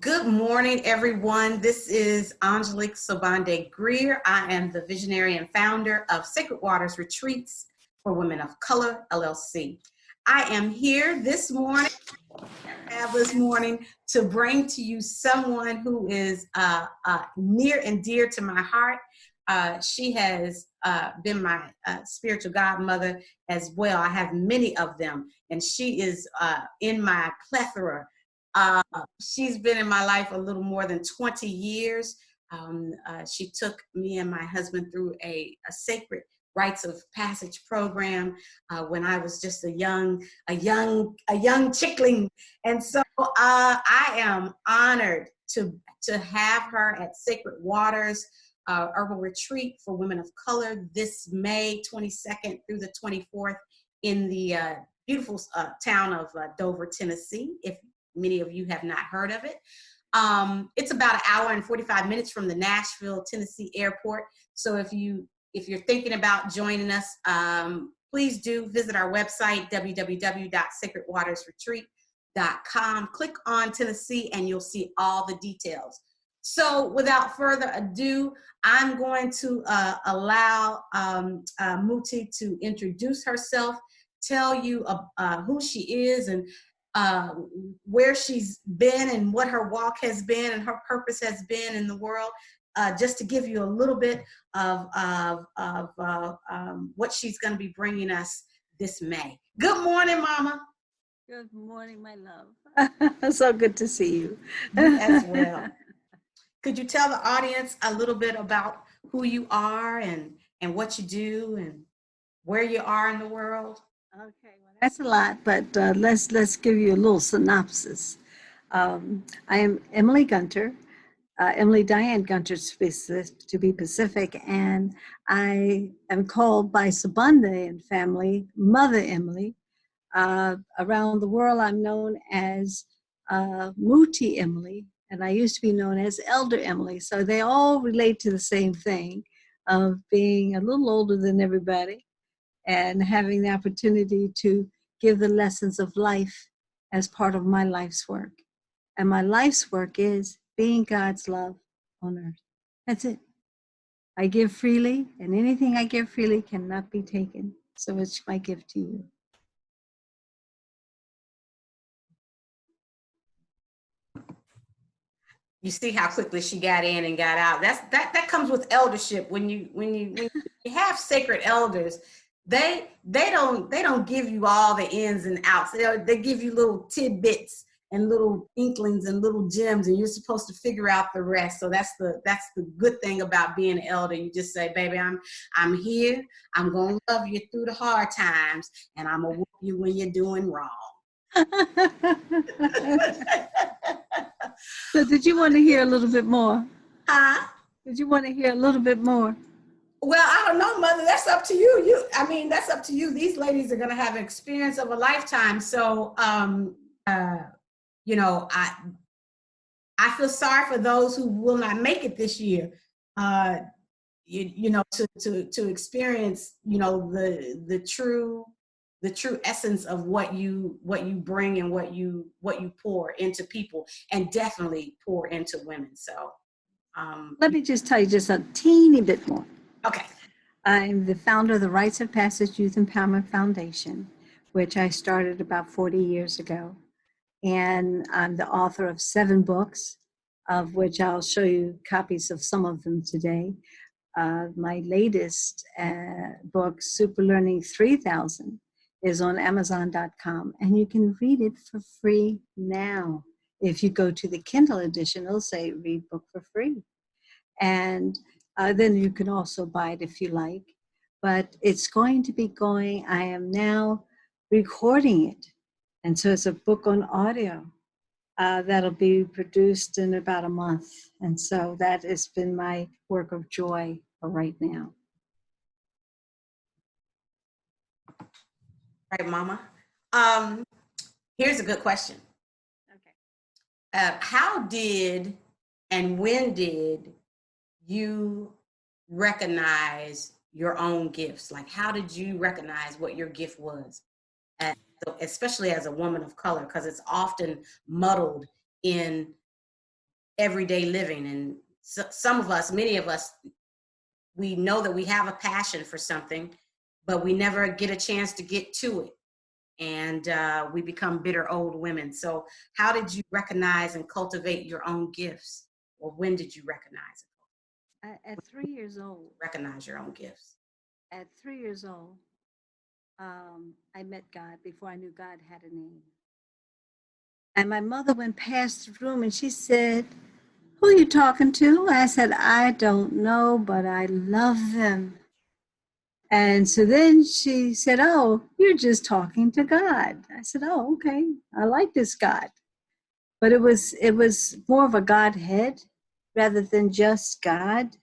Good morning, everyone. This is Angelique Sobande Greer. I am the visionary and founder of Sacred Waters Retreats for Women of Color, LLC. I am here this morning, to bring to you someone who is near and dear to my heart. She has been my spiritual godmother as well. I have many of them, and she is in my plethora. She's been in my life a little more than 20 years. She took me and my husband through a sacred Rites of Passage program when I was just a young chickling, and so I am honored to have her at Sacred Waters Herbal Retreat for Women of Color this May 22nd through the 24th in the beautiful town of Dover, Tennessee. If many of you have not heard of it. It's about an hour and 45 minutes from the Nashville, Tennessee airport. So if you're thinking about joining us, please do visit our website, www.sacredwatersretreat.com. Click on Tennessee and you'll see all the details. So without further ado, I'm going to allow Muti to introduce herself, tell you who she is and where she's been and what her walk has been and her purpose has been in the world, just to give you a little bit of what she's going to be bringing us this May. Good morning, Mama. Good morning, my love. So good to see you. You as well. Could you tell the audience a little bit about who you are and what you do and where you are in the world? Okay, well, that's a lot, but let's give you a little synopsis. I am Emily Gunter, Emily Diane Gunter to be specific, and I am called by Sobande and family Mother Emily. Around the world, I'm known as Muti Emily, and I used to be known as Elder Emily. So they all relate to the same thing of being a little older than everybody and having the opportunity to give the lessons of life as part of my life's work. And my life's work is being God's love on earth. That's it. I give freely, and anything I give freely cannot be taken. So it's my gift to you. You see how quickly she got in and got out. That comes with eldership. When you have sacred elders, they don't give you all the ins and outs. They give you little tidbits and little inklings and little gems, and you're supposed to figure out the rest. So that's the good thing about being an elder. You just say, baby, I'm here. I'm gonna love you through the hard times, and I'm gonna whoop you when you're doing wrong. So did you want to hear a little bit more? Huh? Did you want to hear a little bit more? Well, I don't know, Mother. That's up to you. That's up to you. These ladies are going to have an experience of a lifetime. So, I feel sorry for those who will not make it this year. To experience, the true essence of what you bring and what you pour into people, and definitely pour into women. So, let me just tell you just a teeny bit more. Okay. I'm the founder of the Rites of Passage Youth Empowerment Foundation, which I started about 40 years ago. And I'm the author of 7 books, of which I'll show you copies of some of them today. My latest book, Super Learning 3000, is on Amazon.com, and you can read it for free now. If you go to the Kindle edition, it'll say read book for free. And then you can also buy it if you like. But it's going to be going, I am now recording it. And so it's a book on audio that'll be produced in about a month. And so that has been my work of joy for right now. Right, Mama. Here's a good question. Okay. How did and when did you recognize your own gifts? Like, how did you recognize what your gift was? Especially as a woman of color, because it's often muddled in everyday living. And some of us, many of us, we know that we have a passion for something, but we never get a chance to get to it. And we become bitter old women. So how did you recognize and cultivate your own gifts? Or when did you recognize it? At 3 years old, Recognize your own gifts. at 3 years old, I met God before I knew God had a name. And my mother went past the room and she said, "Who are you talking to?" I said, "I don't know, but I love them." And so then she said, "Oh, you're just talking to God." I said, "Oh, okay. I like this God." But it was more of a Godhead rather than just God,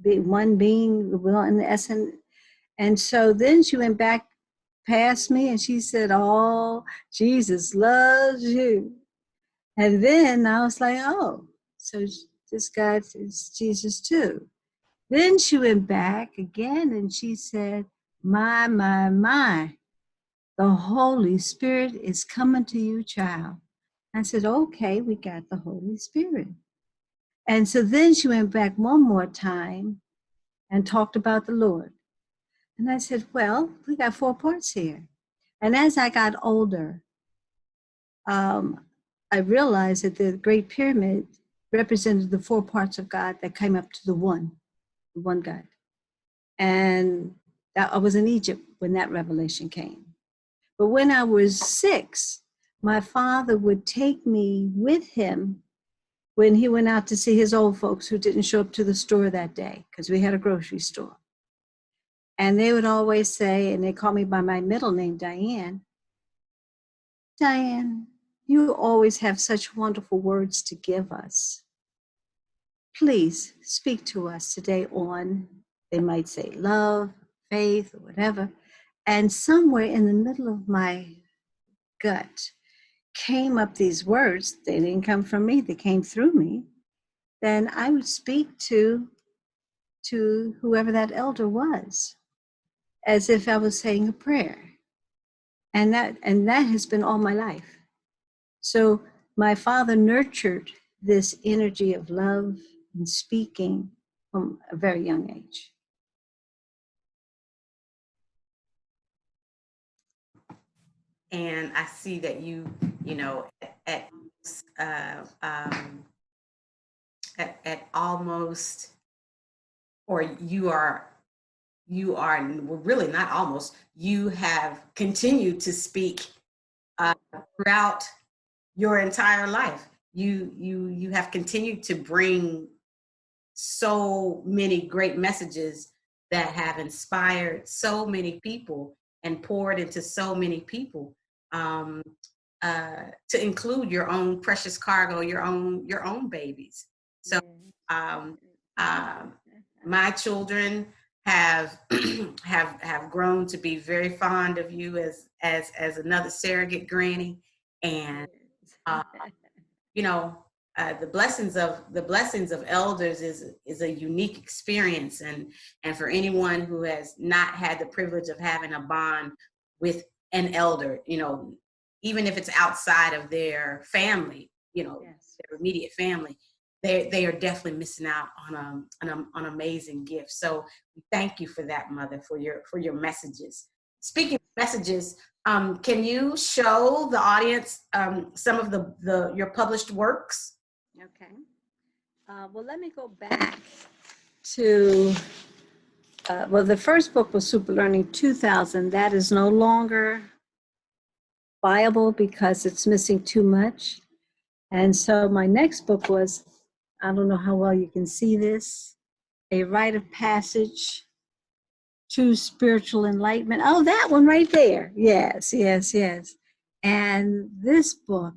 one being, one essence. And so then she went back past me and she said, "Oh, Jesus loves you." And then I was like, "Oh, so this God is Jesus too." Then she went back again and she said, my, the Holy Spirit is coming to you, child." I said, "Okay, we got the Holy Spirit." And so then she went back one more time and talked about the Lord. And I said, "Well, we got 4 parts here." And as I got older, I realized that the Great Pyramid represented the 4 parts of God that came up to the one God. And I was in Egypt when that revelation came. But when I was 6, my father would take me with him when he went out to see his old folks who didn't show up to the store that day because we had a grocery store. And they would always say, and they call me by my middle name, Diane, "Diane, you always have such wonderful words to give us. Please speak to us today on," they might say, "love, faith," or whatever. And somewhere in the middle of my gut came up these words. They didn't come from me, they came through me. Then I would speak to whoever that elder was, as if I was saying a prayer. And that has been all my life. So my father nurtured this energy of love and speaking from a very young age. And I see that you know, at uh, um, at almost, or well, really not almost, you have continued to speak throughout your entire life. You have continued to bring so many great messages that have inspired so many people and poured into so many people, um, to include your own precious cargo, your own babies. So um, my children have have grown to be very fond of you as another surrogate granny. And you know, the blessings of elders is a unique experience. And for anyone who has not had the privilege of having a bond with an elder, even if it's outside of their family, Yes. their immediate family, they are definitely missing out on an amazing gift. So we thank you for that, Mother, for your messages. Speaking of messages, can you show the audience some of your published works? Okay. Well, let me go back to, well, the first book was Super Learning 2000. That is no longer viable because it's missing too much. And so my next book was, I don't know how well you can see this, A Rite of Passage to Spiritual Enlightenment. Oh, that one right there. Yes, yes, yes. And this book,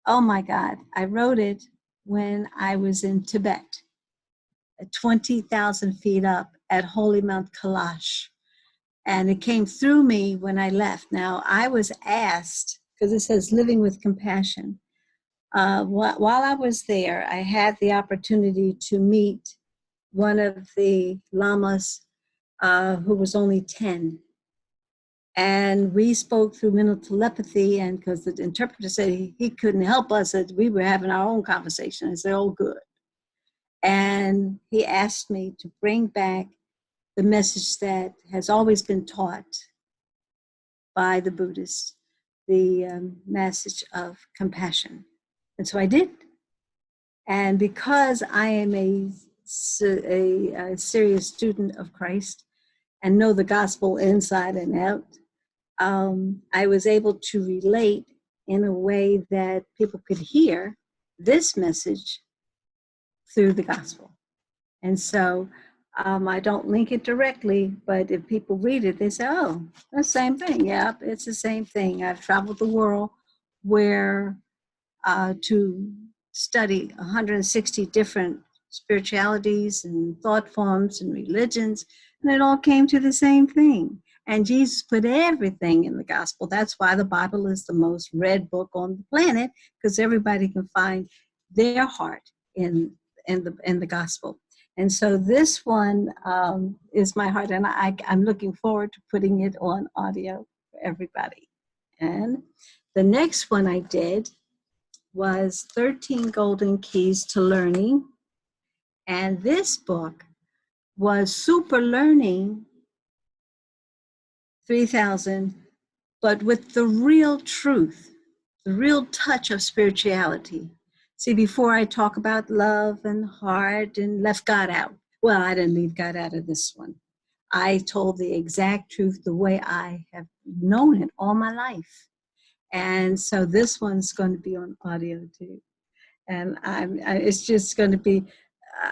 oh my God, I wrote it when I was in Tibet, at 20,000 feet up at Holy Mount Kailash. And it came through me when I left. Now, I was asked, because it says living with compassion. While I was there, I had the opportunity to meet one of the lamas who was only 10. And we spoke through mental telepathy, and because the interpreter said he couldn't help us, that we were having our own conversation. I said, oh, good. And he asked me to bring back the message that has always been taught by the Buddhists, the message of compassion. And so I did. And because I am a serious student of Christ and know the gospel inside and out, I was able to relate in a way that people could hear this message through the gospel. And so I don't link it directly, but if people read it, they say, oh, the same thing. Yeah, it's the same thing. I've traveled the world where to study 160 different spiritualities and thought forms and religions, and it all came to the same thing. And Jesus put everything in the gospel. That's why the Bible is the most read book on the planet, because everybody can find their heart in the gospel. And so this one is my heart, and I'm looking forward to putting it on audio for everybody. And the next one I did was 13 Golden Keys to Learning. And this book was Super Learning 3000, but with the real truth, the real touch of spirituality. See, before I talk about love and heart and left God out, well, I didn't leave God out of this one. I told the exact truth the way I have known it all my life. And so this one's going to be on audio too. And it's just going to be,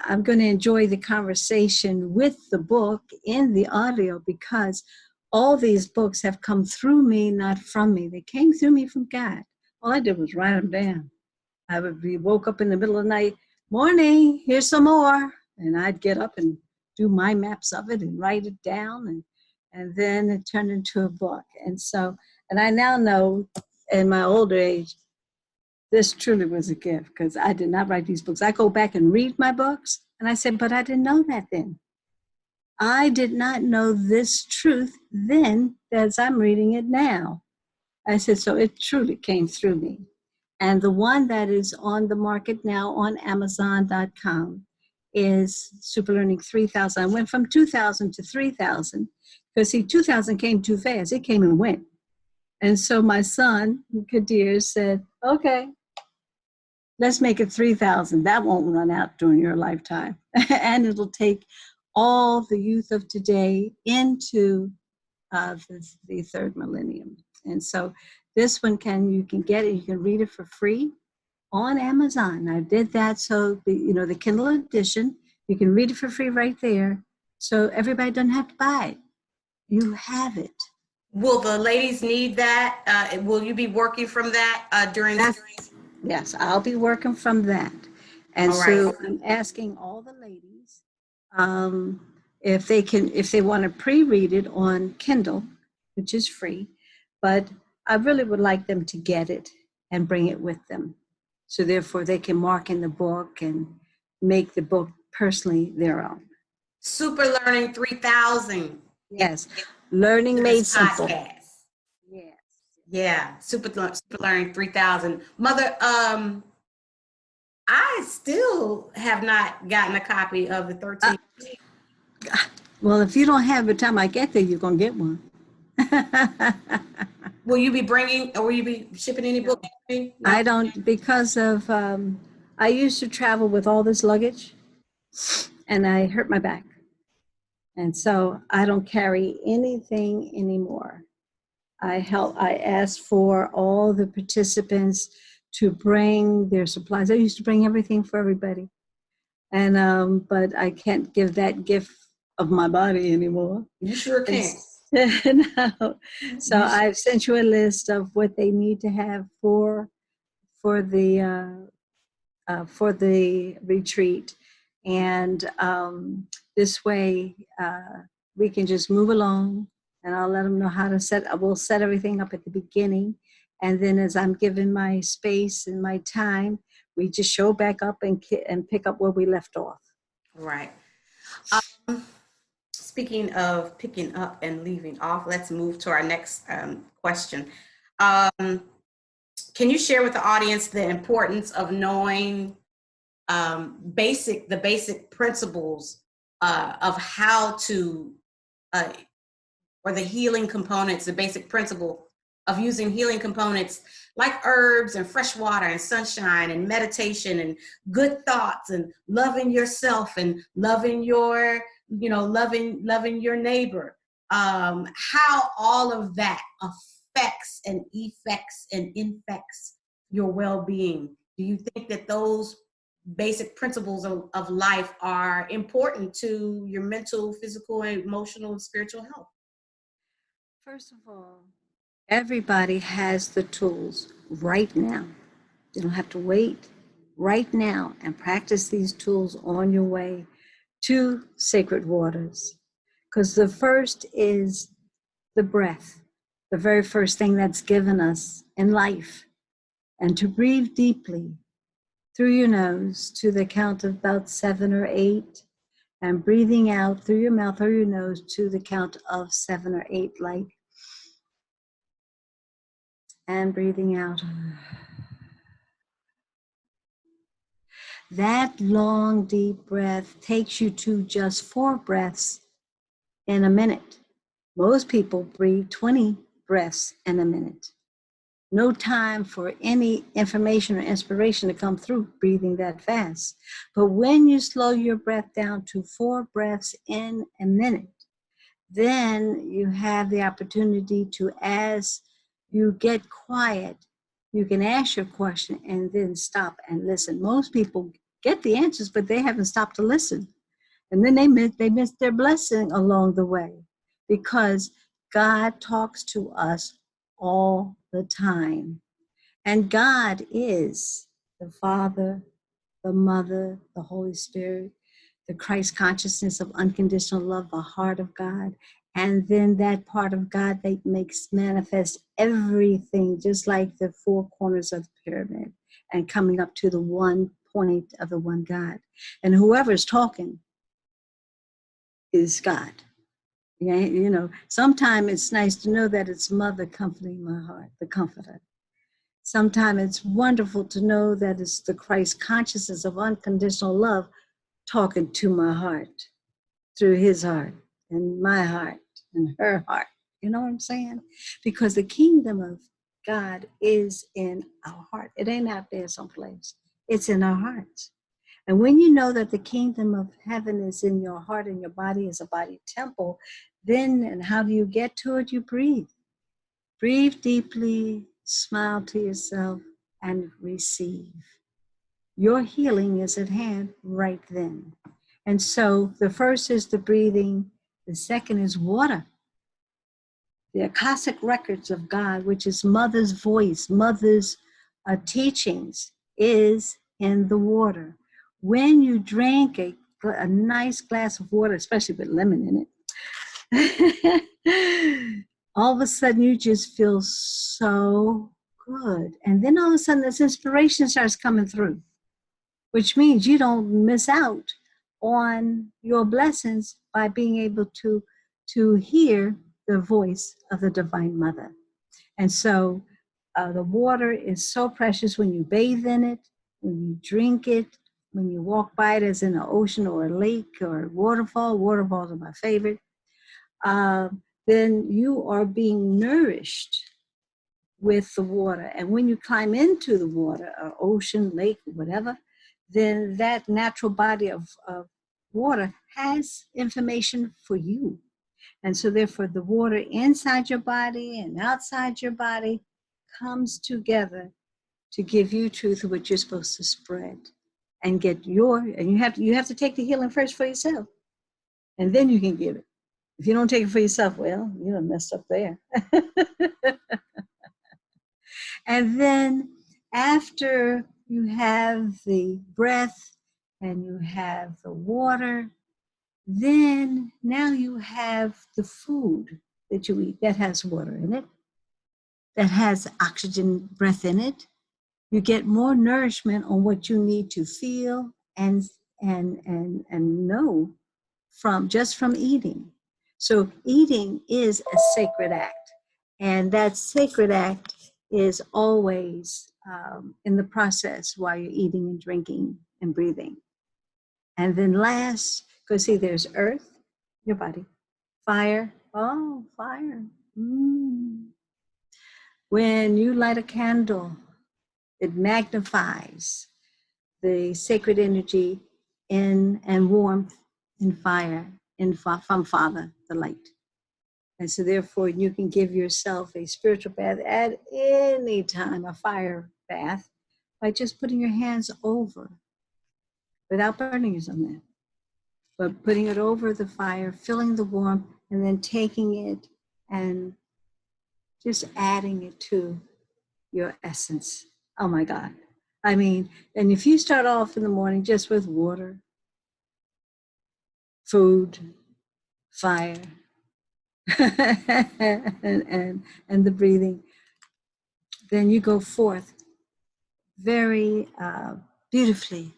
I'm going to enjoy the conversation with the book in the audio, because all these books have come through me, not from me. They came through me from God. All I did was write them down. I would be woke up in the middle of the night, morning, here's some more. And I'd get up and do my maps of it and write it down. And then it turned into a book. And so, and I now know in my older age, this truly was a gift, because I did not write these books. I go back and read my books, and I said, but I didn't know that then. I did not know this truth then as I'm reading it now. I said, so it truly came through me. And the one that is on the market now on Amazon.com is Super Learning 3000. I went from 2000 to 3000 because, see, 2000 came too fast. It came and went. And so my son, Kadir, said, okay, let's make it 3000. That won't run out during your lifetime. And it'll take all the youth of today into the third millennium. And so this one you can get it, you can read it for free on Amazon. I did that so the Kindle edition, you can read it for free right there. So everybody doesn't have to buy it. You have it. Will the ladies need that? Will you be working from that during this? Yes, I'll be working from that. And so I'm asking all the ladies if they want to pre-read it on Kindle, which is free, but I really would like them to get it and bring it with them. So therefore they can mark in the book and make the book personally their own. Super Learning 3000. Yes, Learning Made Simple. Podcast. Yes. Yeah, Super Learning 3000. Mother, I still have not gotten a copy of the 13. Well, if you don't have it by the time I get there, you're going to get one. Will you be will you be shipping any books? No? I don't, because of, I used to travel with all this luggage and I hurt my back. And so I don't carry anything anymore. I asked for all the participants to bring their supplies. I used to bring everything for everybody. And, but I can't give that gift of my body anymore. You sure can. No. So I've sent you a list of what they need to have for the retreat, and this way we can just move along, and I'll let them know how to we'll set everything up at the beginning, and then as I'm given my space and my time, we just show back up and pick up where we left off. Right. speaking of picking up and leaving off, let's move to our next question. Can you share with the audience the importance of knowing the basic principles of how to, or the healing components, the basic principle of using healing components like herbs and fresh water and sunshine and meditation and good thoughts and loving yourself and loving your, loving your neighbor. How all of that affects and effects and infects your well-being. Do you think that those basic principles of life are important to your mental, physical, emotional, and spiritual health? First of all, everybody has the tools right now. You don't have to wait right now and practice these tools on your way to sacred waters. Because the first is the breath, the very first thing that's given us in life. And to breathe deeply through your nose to the count of about 7 or 8, and breathing out through your mouth or your nose to the count of 7 or 8, like, and breathing out. That long, deep breath takes you to just 4 breaths in a minute. Most people breathe 20 breaths in a minute. No time for any information or inspiration to come through breathing that fast. But when you slow your breath down to 4 breaths in a minute, then you have the opportunity to, as you get quiet, you can ask your question and then stop and listen. Most people get the answers, but they haven't stopped to listen. And then they miss their blessing along the way, because God talks to us all the time. And God is the Father, the Mother, the Holy Spirit, the Christ consciousness of unconditional love, the heart of God. And then that part of God that makes manifest everything, just like the 4 corners of the pyramid, and coming up to the one point of the one God. And whoever's talking is God. Yeah, sometimes it's nice to know that it's Mother comforting my heart, the Comforter. Sometimes it's wonderful to know that it's the Christ consciousness of unconditional love talking to my heart through his heart and my heart and her heart. You know what I'm saying? Because the kingdom of God is in our heart. It ain't out there someplace. It's in our hearts. And when you know that the kingdom of heaven is in your heart and your body is a body temple, then, and how do you get to it? You breathe. Breathe deeply, smile to yourself, and receive. Your healing is at hand right then. And so the first is the breathing. The second is water. The Akashic records of God, which is Mother's voice, Mother's teachings, is in the water. When you drink a nice glass of water, especially with lemon in it, all of a sudden you just feel so good. And then all of a sudden this inspiration starts coming through, which means you don't miss out on your blessings by being able to hear the voice of the Divine Mother. And so the water is so precious when you bathe in it, when you drink it, when you walk by it as in an ocean or a lake or a waterfall. Waterfalls are my favorite. Then you are being nourished with the water. And when you climb into the water, or ocean, lake, whatever, then that natural body of water has information for you. And so therefore the water inside your body and outside your body comes together to give you truth of what you're supposed to spread and get and you have to take the healing first for yourself. And then you can give it. If you don't take it for yourself, well, you done messed up there. And then after you have the breath and you have the water, then now you have the food that you eat that has water in it, that has oxygen breath in it. You get more nourishment on what you need to feel and know from eating. So eating is a sacred act. And that sacred act is always in the process while you're eating and drinking and breathing. And then last, because see, there's earth, your body, fire, oh, fire. When you light a candle, it magnifies the sacred energy in and warmth in fire from Father, the light. And so therefore you can give yourself a spiritual bath at any time, a fire bath, by just putting your hands over, without burning yourself in, but putting it over the fire, feeling the warmth, and then taking it and just adding it to your essence. Oh my God. I mean, and if you start off in the morning just with water, food, fire, and the breathing, then you go forth very beautifully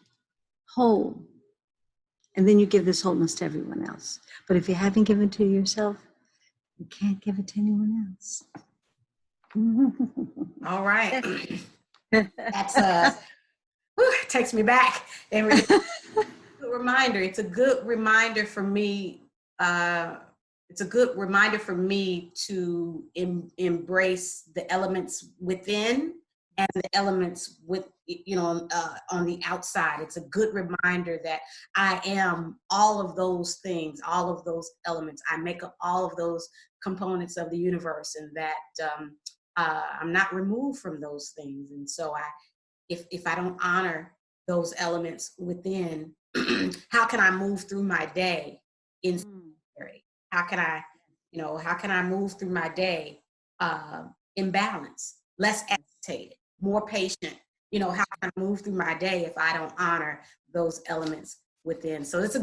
whole. And then you give this wholeness to everyone else. But if you haven't given to yourself, you can't give it to anyone else. All right. That's it takes me back. And it's a good reminder. It's a good reminder for me. It's a good reminder for me to embrace the elements within and the elements with, on the outside. It's a good reminder that I am all of those things, all of those elements. I make up all of those components of the universe, and that I'm not removed from those things. And so if I don't honor those elements within, how can I move through my day in spirit? How can I move through my day in balance, less agitated, more patient? How can I move through my day if I don't honor those elements within? So that's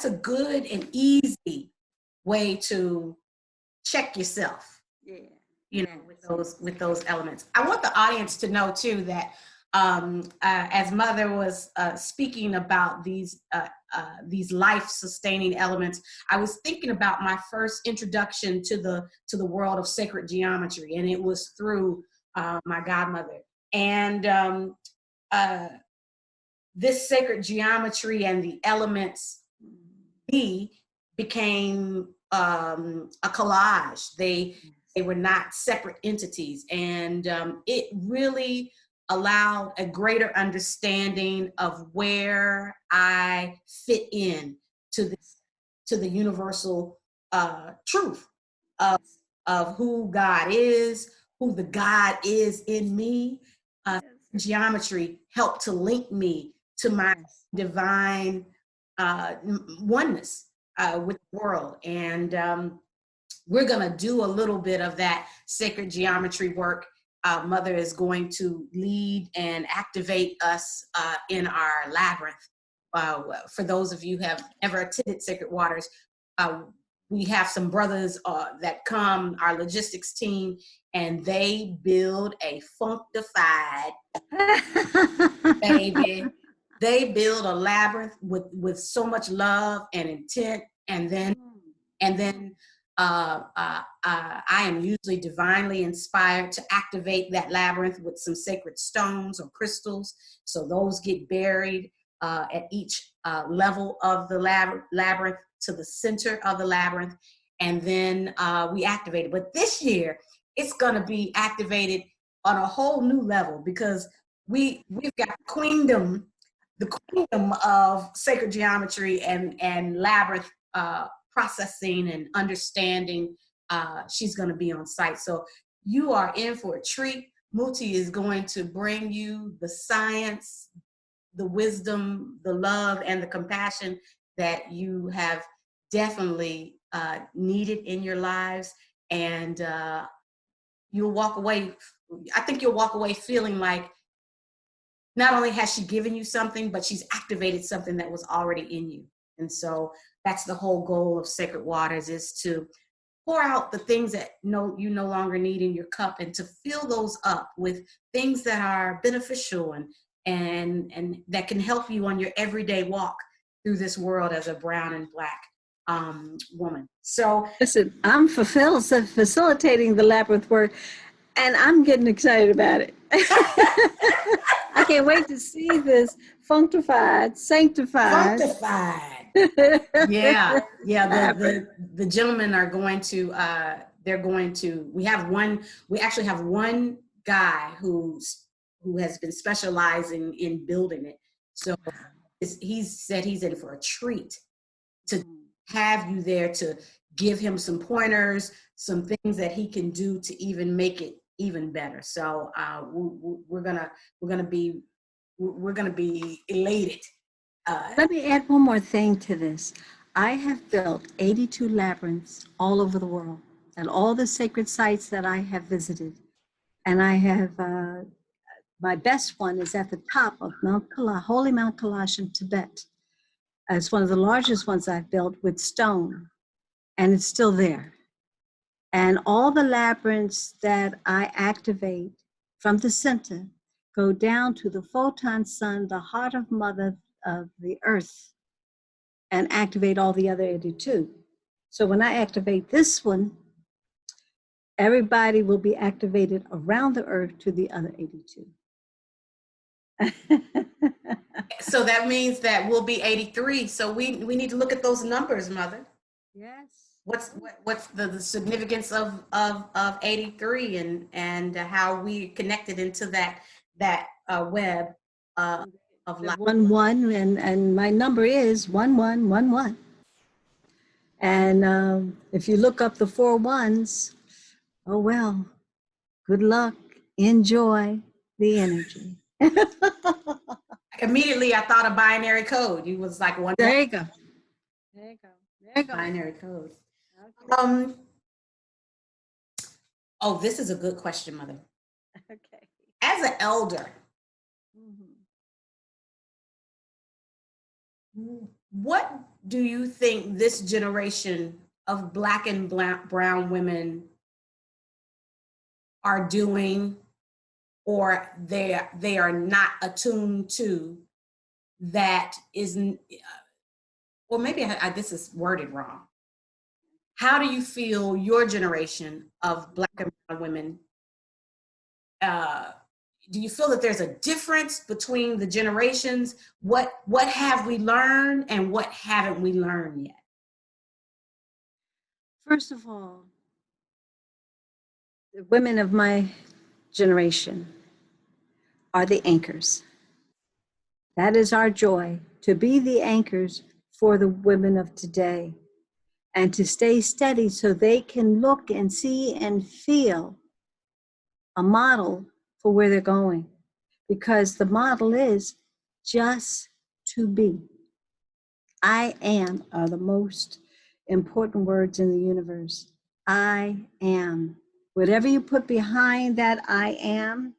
a good and easy way to check yourself. Yeah. With those elements. I want the audience to know too that as Mother was speaking about these life-sustaining elements, I was thinking about my first introduction to the world of sacred geometry, and it was through my godmother. And this sacred geometry and the elements became a collage. They were not separate entities, and it really allowed a greater understanding of where I fit in to the universal truth of who God is, who the God is in me. Geometry helped to link me to my divine oneness with the world. And we're going to do a little bit of that sacred geometry work. Mother is going to lead and activate us in our labyrinth. For those of you who have ever attended Sacred Waters, we have some brothers that come, our logistics team, and they build a funkified baby. They build a labyrinth with so much love and intent, and then I am usually divinely inspired to activate that labyrinth with some sacred stones or crystals. So those get buried at each level of the labyrinth to the center of the labyrinth, and then we activate it. But this year, it's going to be activated on a whole new level, because we've got the queendom of sacred geometry and labyrinth processing and understanding. She's going to be on site. So you are in for a treat. Muti is going to bring you the science, the wisdom, the love, and the compassion that you have definitely needed in your lives. And you'll walk away, I think you'll walk away feeling like not only has she given you something, but she's activated something that was already in you. And so that's the whole goal of Sacred Waters, is to pour out the things that you no longer need in your cup, and to fill those up with things that are beneficial and that can help you on your everyday walk through this world as a brown and black woman. So Listen, I'm facilitating the labyrinth work, and I'm getting excited about it. I can't wait to see this functified, sanctified. functified. Yeah, yeah. The gentlemen are going to. They're going to. We actually have one guy who has been specializing in building it. So he said he's in for a treat to have you there to give him some pointers, some things that he can do to even make it even better. So we're gonna be elated. Let me add one more thing to this. I have built 82 labyrinths all over the world at all the sacred sites that I have visited. And I have, my best one is at the top of Mount Kailash, Holy Mount Kailash in Tibet. It's one of the largest ones I've built with stone, and it's still there. And all the labyrinths that I activate from the center go down to the photon sun, the heart of mother of the earth, and activate all the other 82. So when I activate this one, everybody will be activated around the earth to the other 82. So that means that we'll be 83. So we need to look at those numbers, Mother. Yes. What's the significance of 83 and how we connected into that web of life. 1 and my number is 1111. And if you look up the 4 ones, oh well, good luck, enjoy the energy. Immediately I thought of binary code. You was like one. There you go. There you go. There you go. Binary code. Okay. Oh, this is a good question, Mother. Okay. As an elder, what do you think this generation of Black and brown women are doing, or they are not attuned to, that is, or maybe this is worded wrong. How do you feel your generation of Black and brown women, do you feel that there's a difference between the generations? What have we learned and what haven't we learned yet? First of all, the women of my generation are the anchors. That is our joy, to be the anchors for the women of today and to stay steady so they can look and see and feel a model for where they're going. Because the model is just to be. I am are the most important words in the universe. I am. Whatever you put behind that I am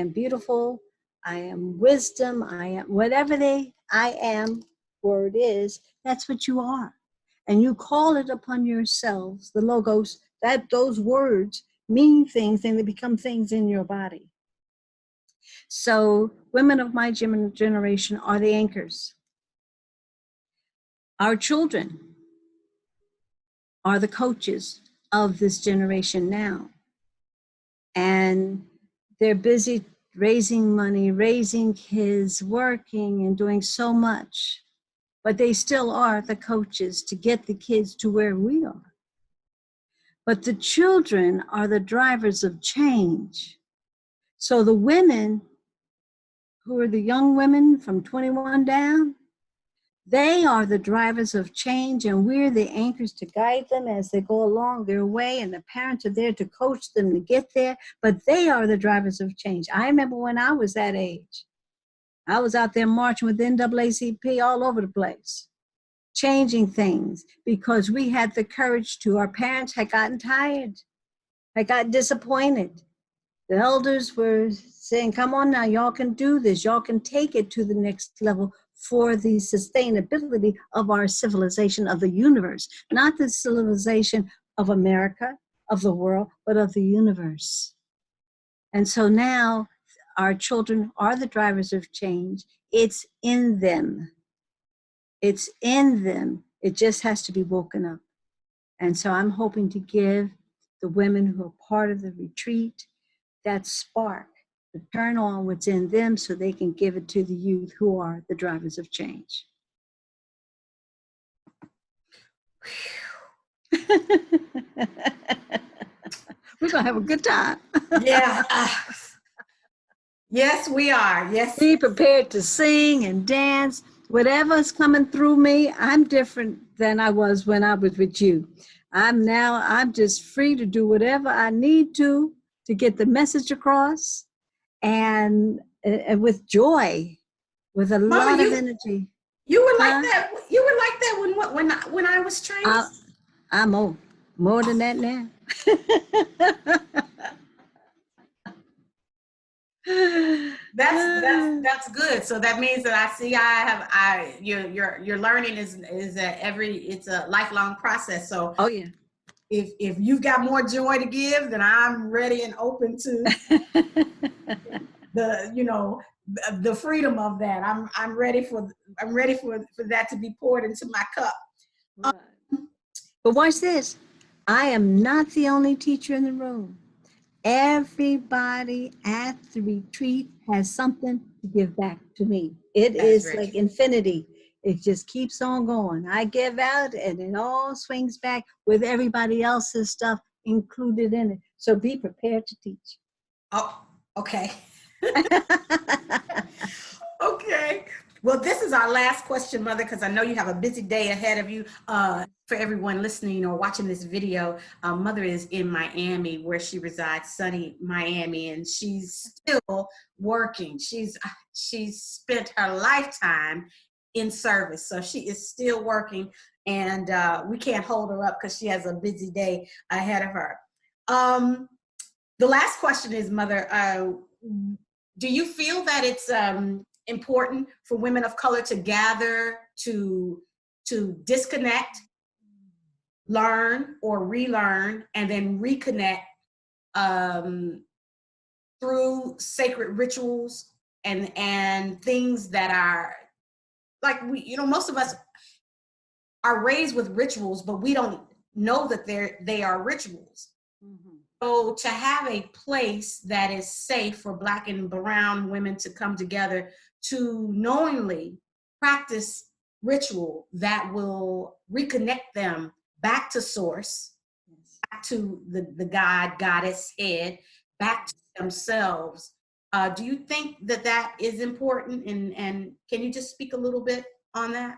beautiful, I am wisdom, I am whatever I am word is, that's what you are. And you call it upon yourselves, the logos, that those words mean things and they become things in your body. So women of my generation are the anchors. Our children are the coaches of this generation now. And they're busy raising money, raising kids, working and doing so much. But they still are the coaches to get the kids to where we are. But the children are the drivers of change. So the women who are the young women from 21 down, they are the drivers of change, and we're the anchors to guide them as they go along their way, and the parents are there to coach them to get there, but they are the drivers of change. I remember when I was that age, I was out there marching with NAACP all over the place, changing things because we had the courage to. Our parents had gotten tired, had gotten disappointed. The elders were saying, come on now, y'all can do this. Y'all can take it to the next level for the sustainability of our civilization of the universe, not the civilization of America, of the world, but of the universe. And so now our children are the drivers of change. It's in them. It's in them It just has to be woken up. And so I'm hoping to give the women who are part of the retreat that spark to turn on what's in them so they can give it to the youth who are the drivers of change. We're going to have a good time. Yeah. Yes, we are. Yes. Be prepared to sing and dance. Whatever's coming through me, I'm different than I was when I was with you. I'm just free to do whatever I need to get the message across, and with joy, with a Mama, lot of energy. You were like that. You were like that when I was training. I'm more than that now. That's good. So that means that I see your learning is it's a lifelong process. So oh yeah. If you've got more joy to give, then I'm ready and open to the freedom of that. I'm ready for that to be poured into my cup. But watch this. I am not the only teacher in the room. Everybody at the retreat has something to give back to me. It is like infinity. It just keeps on going. I give out and it all swings back with everybody else's stuff included in it. So be prepared to teach. Oh, okay. Okay. Well, this is our last question, Mother, because I know you have a busy day ahead of you. For everyone listening or watching this video, Mother is in Miami, where she resides, sunny Miami, and she's still working. She's spent her lifetime in service, so she is still working, and we can't hold her up because she has a busy day ahead of her. The last question is, Mother, do you feel that it's important for women of color to gather, to disconnect, learn or relearn, and then reconnect through sacred rituals and things that are like most of us are raised with rituals, but we don't know that they are rituals. Mm-hmm. So to have a place that is safe for Black and brown women to come together to knowingly practice ritual that will reconnect them back to source, back to the God, goddess head, back to themselves. Do you think that is important? And can you just speak a little bit on that?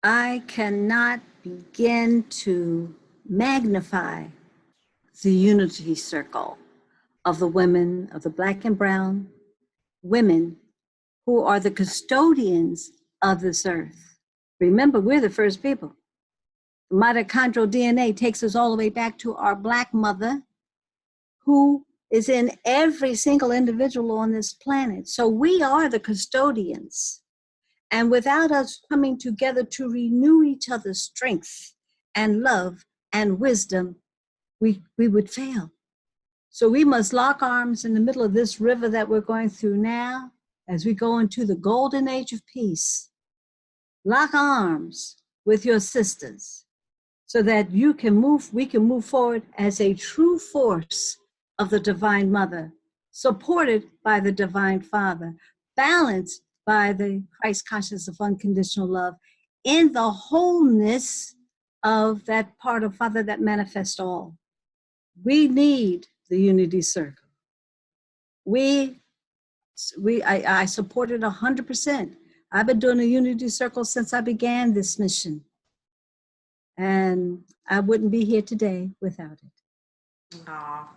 I cannot begin to magnify the unity circle of the women, of the Black and brown women who are the custodians of this earth. Remember, we're the first people. The mitochondrial DNA takes us all the way back to our Black mother, who is in every single individual on this planet. So we are the custodians. And without us coming together to renew each other's strength and love and wisdom, we would fail. So we must lock arms in the middle of this river that we're going through now as we go into the golden age of peace. Lock arms with your sisters so that we can move forward as a true force of the Divine Mother, supported by the Divine Father, balanced by the Christ consciousness of unconditional love, in the wholeness of that part of Father that manifests all. We need the unity circle. I support it 100%. I've been doing a unity circle since I began this mission. And I wouldn't be here today without it. Aw.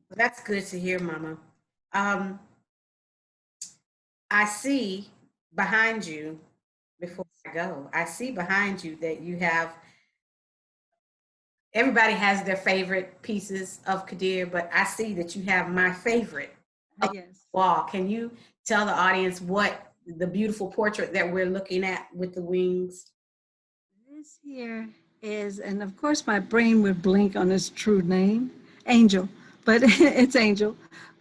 That's good to hear, Mama. I see behind you, before I go, I see behind you that you have, everybody has their favorite pieces of Kadir, but I see that you have my favorite wall. Can you tell the audience what the beautiful portrait that we're looking at with the wings? This here is, and of course my brain would blink on its true name, Angel, but it's Angel.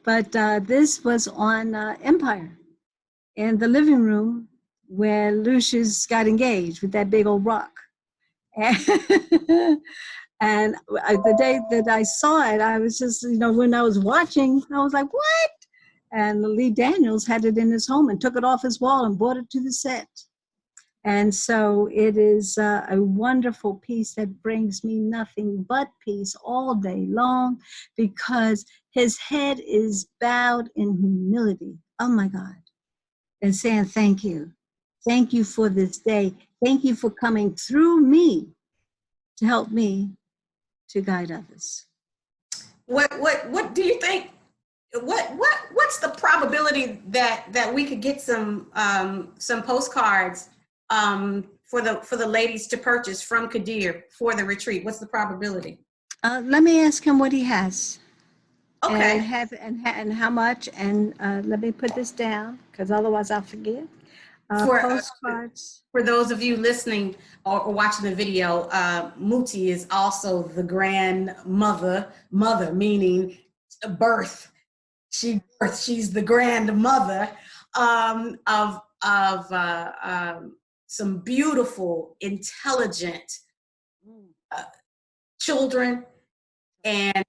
But this was on Empire in the living room where Lucius got engaged with that big old rock. And, and the day that I saw it, I was just, when I was watching, I was like, what? And Lee Daniels had it in his home and took it off his wall and brought it to the set. And so it is a wonderful piece that brings me nothing but peace all day long, because his head is bowed in humility. Oh my God. And saying, thank you. Thank you for this day. Thank you for coming through me to help me to guide others. What do you think? What's the probability that we could get some postcards for the ladies to purchase from Kadir for the retreat? What's the probability? Let me ask him what he has. Okay. And how much, and let me put this down, because otherwise I'll forget. Postcards. For those of you listening or watching the video, Muti is also the grandmother, meaning birth. She's the grandmother of some beautiful, intelligent children, and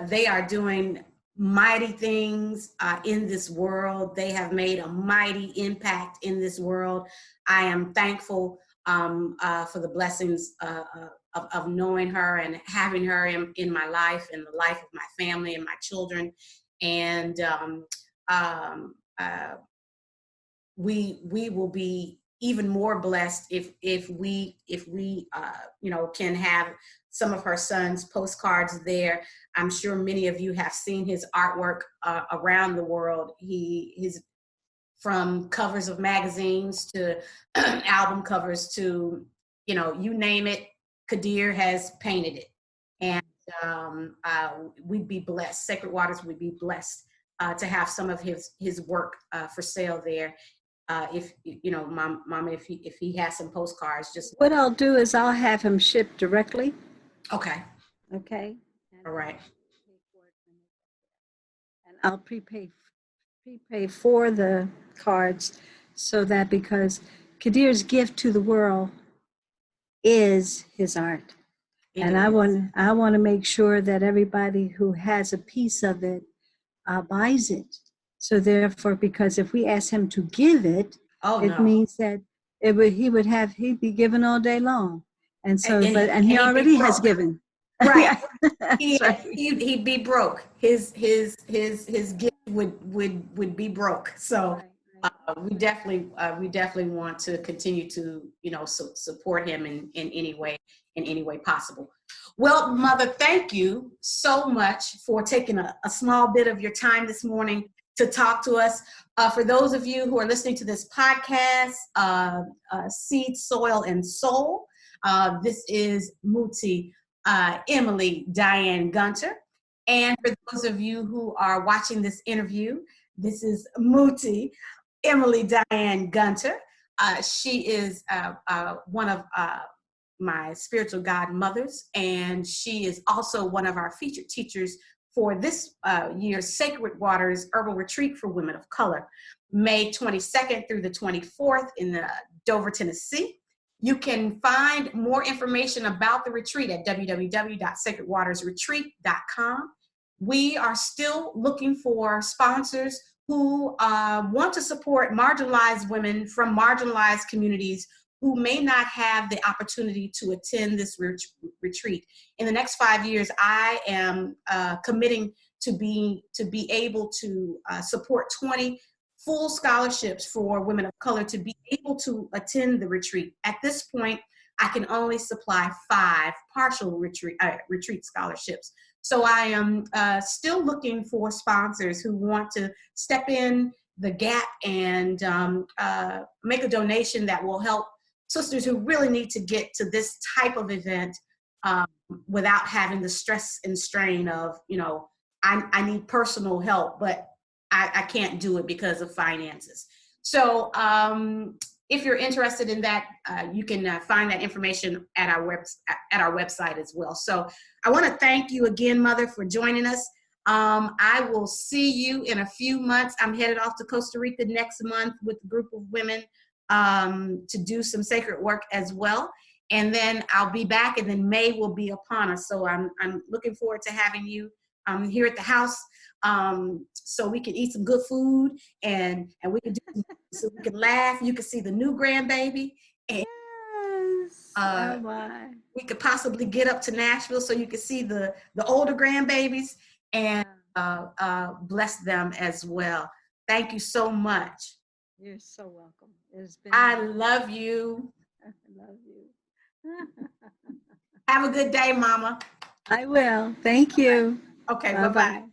they are doing mighty things in this world. They have made a mighty impact in this world. I am thankful for the blessings of knowing her and having her in my life, in the life of my family and my children. And we will be even more blessed if we can have some of her son's postcards there. I'm sure many of you have seen his artwork around the world. His from covers of magazines to album covers to, you name it, Kadir has painted it. And we'd be blessed. Sacred Waters would be blessed to have some of his work for sale there. If Mama, if he has some postcards, just what I'll do is I'll have him shipped directly. Okay. Okay. All right. And I'll prepay for the cards, so that, because Kadir's gift to the world is his art. And I want to make sure that everybody who has a piece of it buys it. So therefore, because if we ask him to give it, it means that he'd be given all day long. And so, and he already has given. Right. He'd be broke. His gift would be broke. So we definitely want to continue to support him in any way possible. Well, Mother, thank you so much for taking a small bit of your time this morning to talk to us. For those of you who are listening to this podcast, Seed, Soil, and Soul, this is Muti Emily Diane Gunter. And for those of you who are watching this interview, this is Muti Emily Diane Gunter. She is one of my spiritual godmothers, and she is also one of our featured teachers for this year's Sacred Waters Herbal Retreat for Women of Color, May 22nd through the 24th in Dover, Tennessee. You can find more information about the retreat at www.sacredwatersretreat.com. We are still looking for sponsors who want to support marginalized women from marginalized communities who may not have the opportunity to attend this retreat. In the next 5 years, I am committing to be able to support 20 full scholarships for women of color to be able to attend the retreat. At this point, I can only supply 5 partial retreat scholarships. So I am still looking for sponsors who want to step in the gap and make a donation that will help sisters who really need to get to this type of event without having the stress and strain of, I need personal help, but I can't do it because of finances. So if you're interested in that, you can find that information at our website as well. So I want to thank you again, Mother, for joining us. I will see you in a few months. I'm headed off to Costa Rica next month with a group of women to do some sacred work as well. And then I'll be back, and then May will be upon us. So I'm looking forward to having you here at the house, so we can eat some good food, and we can do, so we can laugh. You can see the new grandbaby, and Yes. Oh my. we could possibly get up to Nashville so you can see the older grandbabies and bless them as well. Thank you so much. You're so welcome. It's been. I love you. I love you. Have a good day, Mama. I will. Thank you. Okay, Bye-bye. bye-bye.